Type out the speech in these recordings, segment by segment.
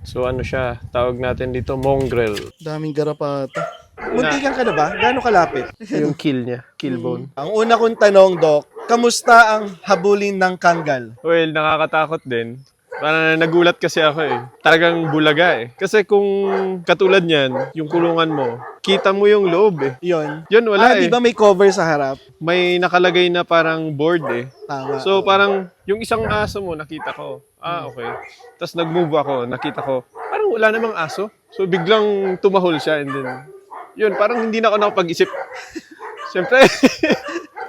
So ano siya, tawag natin dito mongrel. Daming garapata. Muntikan ka na ba? Gaano kalapit? Yung kill niya, kill bone. Ang una kong tanong, Doc, kamusta ang habulin ng kanggal? Well, nakakatakot din. Parang nagulat kasi ako eh. Talagang bulaga eh. Kasi kung katulad niyan, yung kulungan mo, kita mo yung loob eh. Yun. Yun wala eh. Di ba may cover sa harap? May nakalagay na parang board eh. Tama. So parang yung isang aso mo nakita ko. Okay. Tapos nag-move ako, nakita ko. Parang wala namang aso. So biglang tumahol siya and then yun, parang hindi na ako nakapag-isip. Siyempre,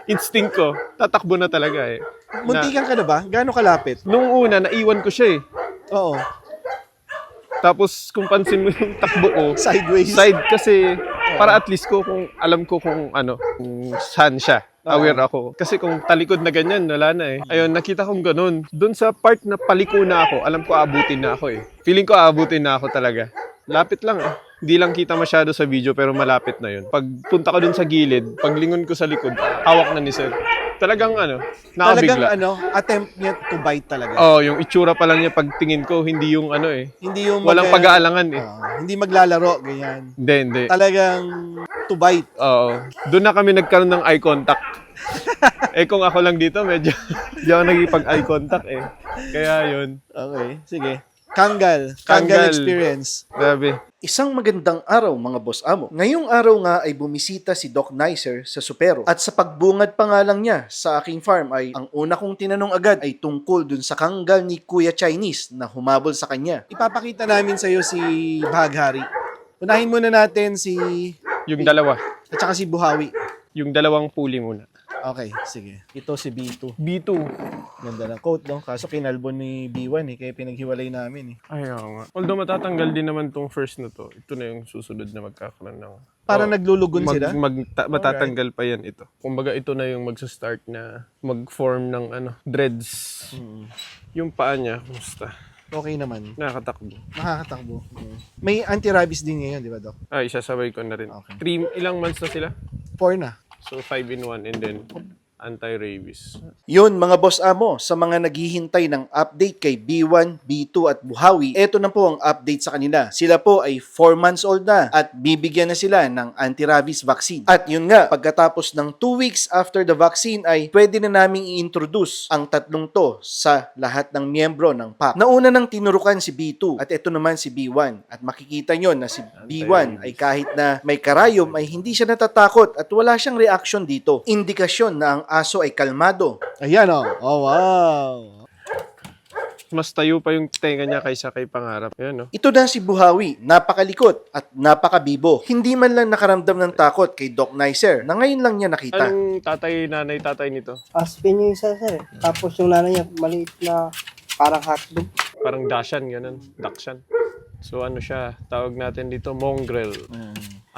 instinct ko, tatakbo na talaga eh. Muntikan ka na ba? Gaano kalapit? Nung una, naiwan ko siya eh. Oo. Tapos kung pansin mo yung takbo ko, Sideways. side kasi para at least ko kung alam ko kung ano, kung saan siya. Aware ako. Kasi kung talikod na ganyan, wala na eh. Ayun, nakita kong ganun. Doon sa part na paliko na ako, alam ko aabutin na ako eh. Feeling ko aabutin na ako talaga. Lapit lang eh. Hindi lang kita masyado sa video pero malapit na yun. Pag punta ko dun sa gilid, paglingon ko sa likod, hawak na ni Sir. Talagang nakabigla. Talagang attempt niya to bite talaga. Yung itsura pa lang niya pagtingin ko, hindi yung Hindi yung walang pag-aalangan eh. hindi maglalaro, ganyan. Hindi. Talagang to bite. Oo. Doon na kami nagkaroon ng eye contact. Kung ako lang dito, medyo hindi ako nagipag-eye contact eh. Kaya yun. Okay, sige. Kanggal experience. Grabe. Isang magandang araw mga boss amo. Ngayong araw nga ay bumisita si Doc Nicer sa Supero at sa pagbungad pa nga lang niya sa aking farm ay ang una kong tinanong agad ay tungkol dun sa kanggal ni Kuya Chinese na humabol sa kanya. Ipapakita namin sa iyo si Bahaghari. Unahin muna natin si Yung dalawa. at saka si Buhawi. Yung dalawang puli muna. Okay, sige. Ito si B2. B2. Ganda ng coat, no? Kaso kinalbon ni B1 eh, kaya pinaghiwalay namin eh. Ay, nga. Although matatanggal din naman tong first na to. Ito na yung susunod na magkakaroon ng... Para naglulugon sila? Matatanggal pa yan ito. Kumbaga ito na yung magsa-start na mag-form ng dreads. Yung paa niya, kumusta? Okay naman. Nakakatakbo. Makakatakbo. May anti-rabies din ngayon, di ba, Doc? Ay, isasabay ko na rin. Okay. Ilang months na sila? 4 na. So 5 in 1 and then anti-rabies. Yun mga boss amo, sa mga naghihintay ng update kay B1, B2 at Buhawi, eto na po ang update sa kanila. Sila po ay 4 months old na at bibigyan na sila ng anti-rabies vaccine. At yun nga, pagkatapos ng 2 weeks after the vaccine ay pwede na naming i-introduce ang tatlong to sa lahat ng miyembro ng pack. Nauna nang tinurukan si B2 at eto naman si B1. At makikita nyo na si B1 ay kahit na may karayom ay hindi siya natatakot at wala siyang reaction dito. Indikasyon na ang aso ay kalmado. Ayan oh. Oh, wow. Mas tayo pa yung tenga niya kaysa kay pangarap. Ayan, no? Ito na si Buhawi, napakalikot at napakabibo. Hindi man lang nakaramdam ng takot kay Doc Nicer na ngayon lang niya nakita. Anong tatay nito? Aspin yung isa, sir. Tapos yung nanay niya, maliit na parang hotdog. Parang Dashan, ganun. Dachshund. So ano siya, tawag natin dito mongrel.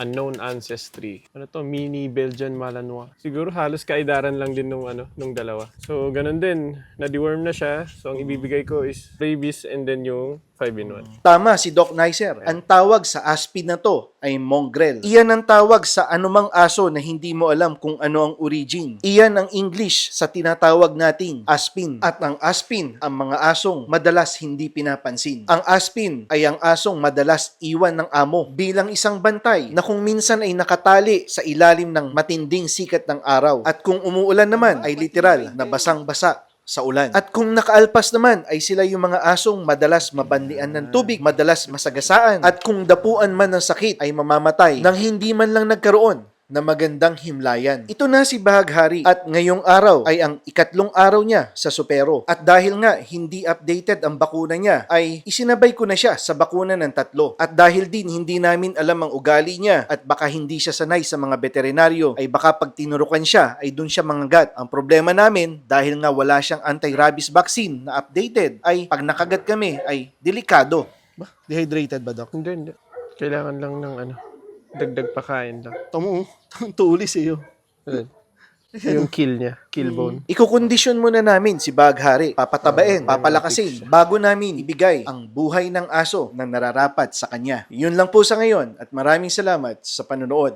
Unknown ancestry. Ano to? Mini Belgian Malinois. Siguro halos kaidaran lang din nung dalawa. So ganun din, na-deworm na siya. So ang ibibigay ko is rabies and then yung 5 in 1. Tama si Doc Nicer. Ang tawag sa aspin na to ay mongrel. Iyan ang tawag sa anumang aso na hindi mo alam kung ano ang origin. Iyan ang English sa tinatawag nating aspin. At ang aspin, ang mga asong madalas hindi pinapansin. Ang aspin ay ang asong madalas iwan ng amo bilang isang bantay na kung minsan ay nakatali sa ilalim ng matinding sikat ng araw. At kung umuulan naman ay literal na basang-basa sa ulan. At kung nakaalpas naman ay sila yung mga asong madalas mabanlian ng tubig, madalas masagasaan, at kung dapuan man ng sakit ay mamamatay nang hindi man lang nagkaroon na magandang himlayan. Ito na si Bahaghari at ngayong araw ay ang ikatlong araw niya sa Supero. At dahil nga hindi updated ang bakuna niya ay isinabay ko na siya sa bakuna ng 3. At dahil din hindi namin alam ang ugali niya at baka hindi siya sanay sa mga veterinaryo ay baka pag tinurukan siya ay dun siya mangagat. Ang problema namin dahil nga wala siyang anti-rabies vaccine na updated ay pag nakagat kami ay delikado. Ba? Dehydrated ba, Doc? Hindi. Kailangan lang ng dagdag pakain lang. Tamo, tuulis eh. Yung kill niya, kill bone. Ikukondisyon muna namin si Bahaghari, papatabain, papalakasin, bago namin ibigay ang buhay ng aso na nararapat sa kanya. Yun lang po sa ngayon at maraming salamat sa panonood.